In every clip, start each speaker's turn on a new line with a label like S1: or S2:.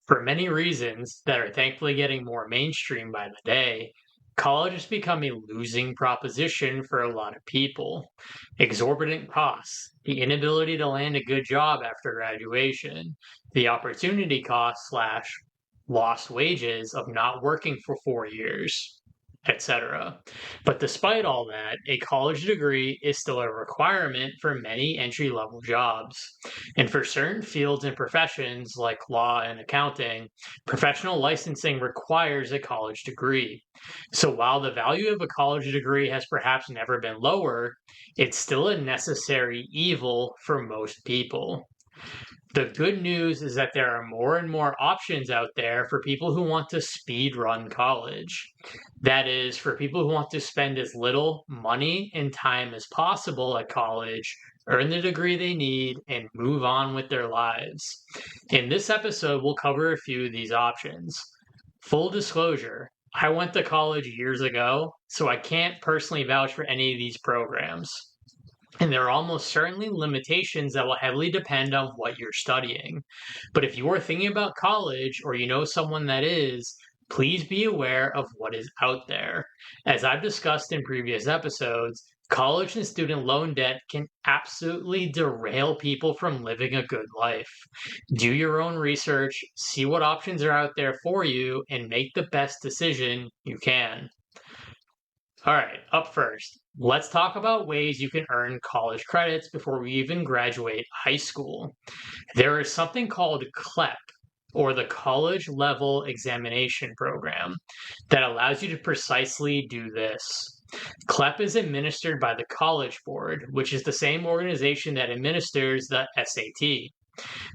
S1: For many reasons that are thankfully getting more mainstream by the day, college has become a losing proposition for a lot of people. Exorbitant costs, the inability to land a good job after graduation, the opportunity cost slash lost wages of not working for 4 years, etc. But despite all that, a college degree is still a requirement for many entry level jobs. And for certain fields and professions like law and accounting, professional licensing requires a college degree. So while the value of a college degree has perhaps never been lower, it's still a necessary evil for most people. The good news is that there are more and more options out there for people who want to speed run college. That is, for people who want to spend as little money and time as possible at college, earn the degree they need, and move on with their lives. In this episode, we'll cover a few of these options. Full disclosure, I went to college years ago, so I can't personally vouch for any of these programs. And there are almost certainly limitations that will heavily depend on what you're studying. But if you are thinking about college or you know someone that is, please be aware of what is out there. As I've discussed in previous episodes, college and student loan debt can absolutely derail people from living a good life. Do your own research, see what options are out there for you, and make the best decision you can. All right, up first, let's talk about ways you can earn college credits before we even graduate high school. There is something called CLEP, or the College Level Examination Program, that allows you to precisely do this. CLEP is administered by the College Board, which is the same organization that administers the SAT.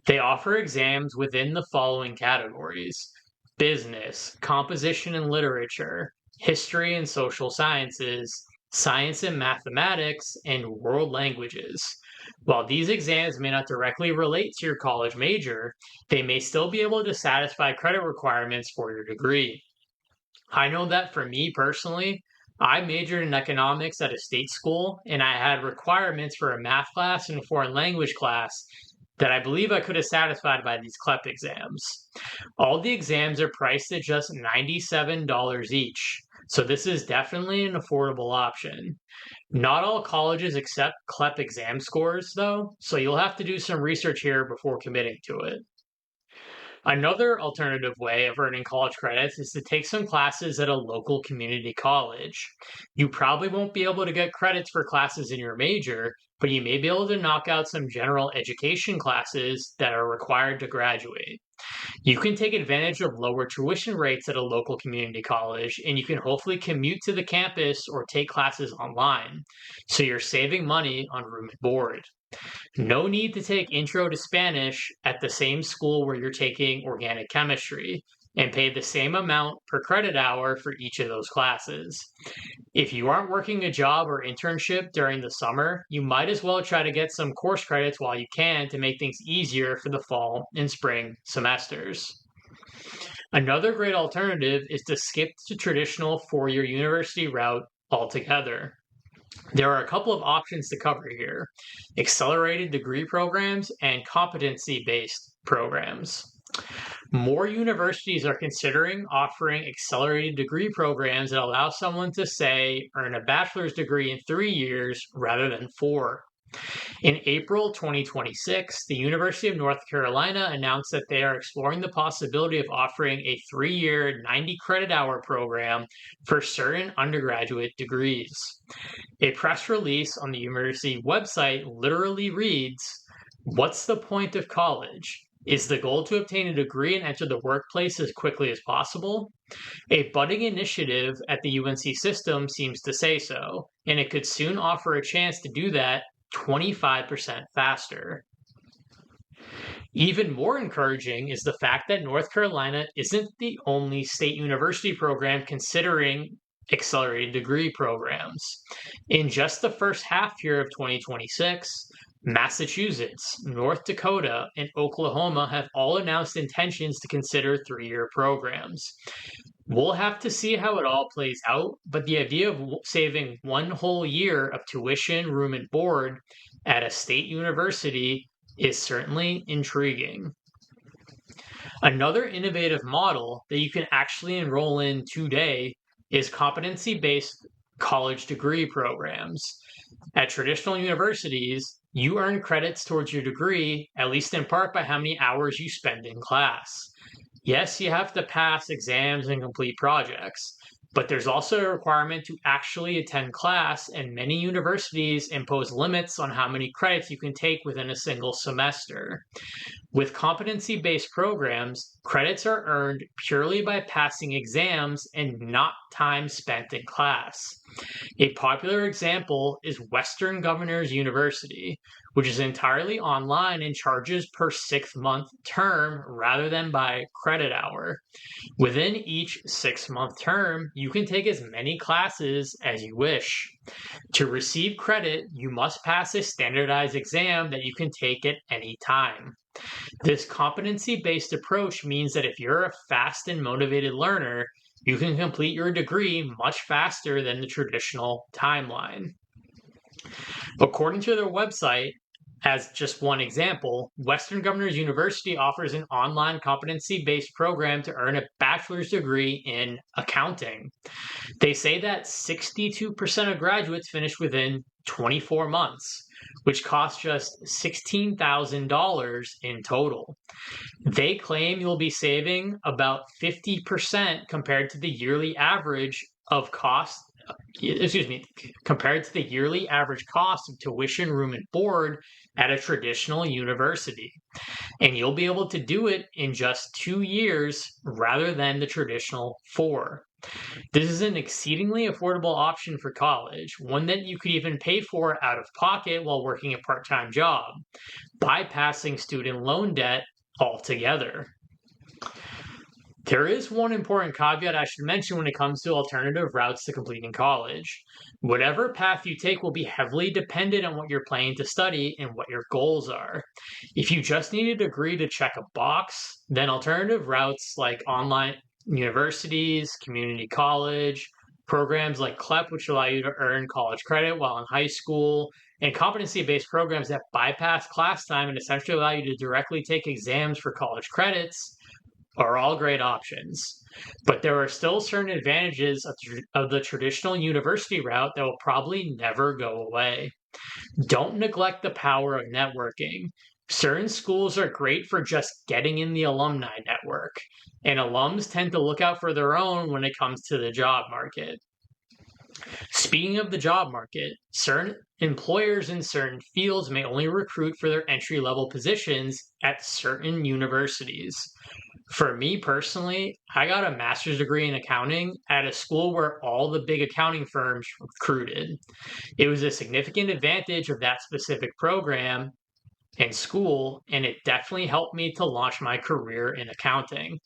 S1: They offer exams within the following categories: business, composition and literature, history and social sciences, science and mathematics, and world languages. While these exams may not directly relate to your college major, they may still be able to satisfy credit requirements for your degree. I know that for me personally, I majored in economics at a state school, and I had requirements for a math class and a foreign language class that I believe I could have satisfied by these CLEP exams. All the exams are priced at just $97 each, so this is definitely an affordable option. Not all colleges accept CLEP exam scores, though, so you'll have to do some research here before committing to it. Another alternative way of earning college credits is to take some classes at a local community college. You probably won't be able to get credits for classes in your major, but you may be able to knock out some general education classes that are required to graduate. You can take advantage of lower tuition rates at a local community college, and you can hopefully commute to the campus or take classes online. So you're saving money on room and board. No need to take Intro to Spanish at the same school where you're taking organic chemistry and pay the same amount per credit hour for each of those classes. If you aren't working a job or internship during the summer, you might as well try to get some course credits while you can to make things easier for the fall and spring semesters. Another great alternative is to skip the traditional 4 year university route altogether. There are a couple of options to cover here: accelerated degree programs and competency based programs. More universities are considering offering accelerated degree programs that allow someone to, say, earn a bachelor's degree in 3 years rather than four. In April 2026, the University of North Carolina announced that they are exploring the possibility of offering a 3 year, 90 credit hour program for certain undergraduate degrees. A press release on the university website literally reads, "What's the point of college? Is the goal to obtain a degree and enter the workplace as quickly as possible?" A budding initiative at the UNC system seems to say so, and it could soon offer a chance to do that 25% faster. Even more encouraging is the fact that North Carolina isn't the only state university program considering accelerated degree programs. In just the first half year of 2026, Massachusetts, North Dakota, and Oklahoma have all announced intentions to consider 3 year programs. We'll have to see how it all plays out, but the idea of saving one whole year of tuition, room, and board at a state university is certainly intriguing. Another innovative model that you can actually enroll in today is competency-based college degree programs. At traditional universities, you earn credits towards your degree, at least in part by how many hours you spend in class. Yes, you have to pass exams and complete projects, but there's also a requirement to actually attend class, and many universities impose limits on how many credits you can take within a single semester. With competency based programs, credits are earned purely by passing exams and not time spent in class. A popular example is Western Governors University, which is entirely online and charges per 6-month term rather than by credit hour. Within each 6-month term, you can take as many classes as you wish. To receive credit, you must pass a standardized exam that you can take at any time. This competency based approach means that if you're a fast and motivated learner, you can complete your degree much faster than the traditional timeline. According to their website, as just one example, Western Governors University offers an online competency based program to earn a bachelor's degree in accounting. They say that 62% of graduates finish within 24 months, which costs just $16,000 in total. They claim you'll be saving about 50% compared to the yearly average of cost. Compared to the yearly average cost of tuition, room, and board at a traditional university. And you'll be able to do it in just 2 years rather than the traditional 4. This is an exceedingly affordable option for college, one that you could even pay for out of pocket while working a part time job, bypassing student loan debt altogether. There is one important caveat I should mention when it comes to alternative routes to completing college. Whatever path you take will be heavily dependent on what you're planning to study and what your goals are. If you just need a degree to check a box, then alternative routes like online universities, community college, programs like CLEP, which allow you to earn college credit while in high school, and competency based programs that bypass class time and essentially allow you to directly take exams for college credits are all great options. But there are still certain advantages of the traditional university route that will probably never go away. Don't neglect the power of networking. Certain schools are great for just getting in the alumni network, and alums tend to look out for their own when it comes to the job market. Speaking of the job market, certain employers in certain fields may only recruit for their entry level positions at certain universities. For me personally, I got a master's degree in accounting at a school where all the big accounting firms recruited. It was a significant advantage of that specific program in school, and it definitely helped me to launch my career in accounting.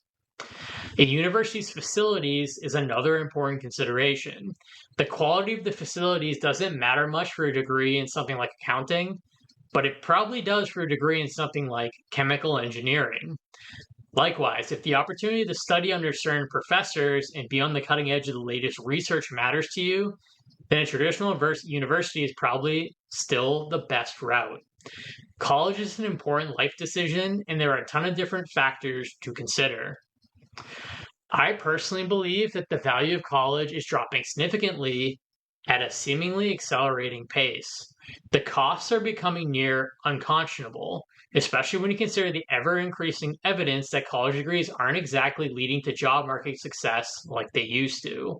S1: A university's facilities is another important consideration. The quality of the facilities doesn't matter much for a degree in something like accounting, but it probably does for a degree in something like chemical engineering. Likewise, if the opportunity to study under certain professors and be on the cutting edge of the latest research matters to you, then a traditional university is probably still the best route. College is an important life decision, and there are a ton of different factors to consider. I personally believe that the value of college is dropping significantly at a seemingly accelerating pace. The costs are becoming near unconscionable, especially when you consider the ever increasing evidence that college degrees aren't exactly leading to job market success like they used to.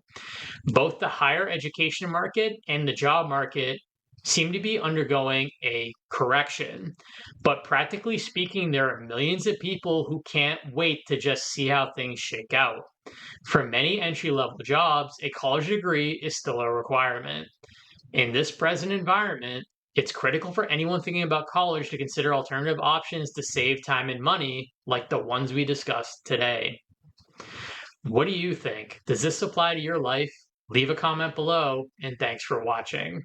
S1: Both the higher education market and the job market seem to be undergoing a correction. But practically speaking, there are millions of people who can't wait to just see how things shake out. For many entry level jobs, a college degree is still a requirement. In this present environment, it's critical for anyone thinking about college to consider alternative options to save time and money, like the ones we discussed today. What do you think? Does this apply to your life? Leave a comment below, and thanks for watching.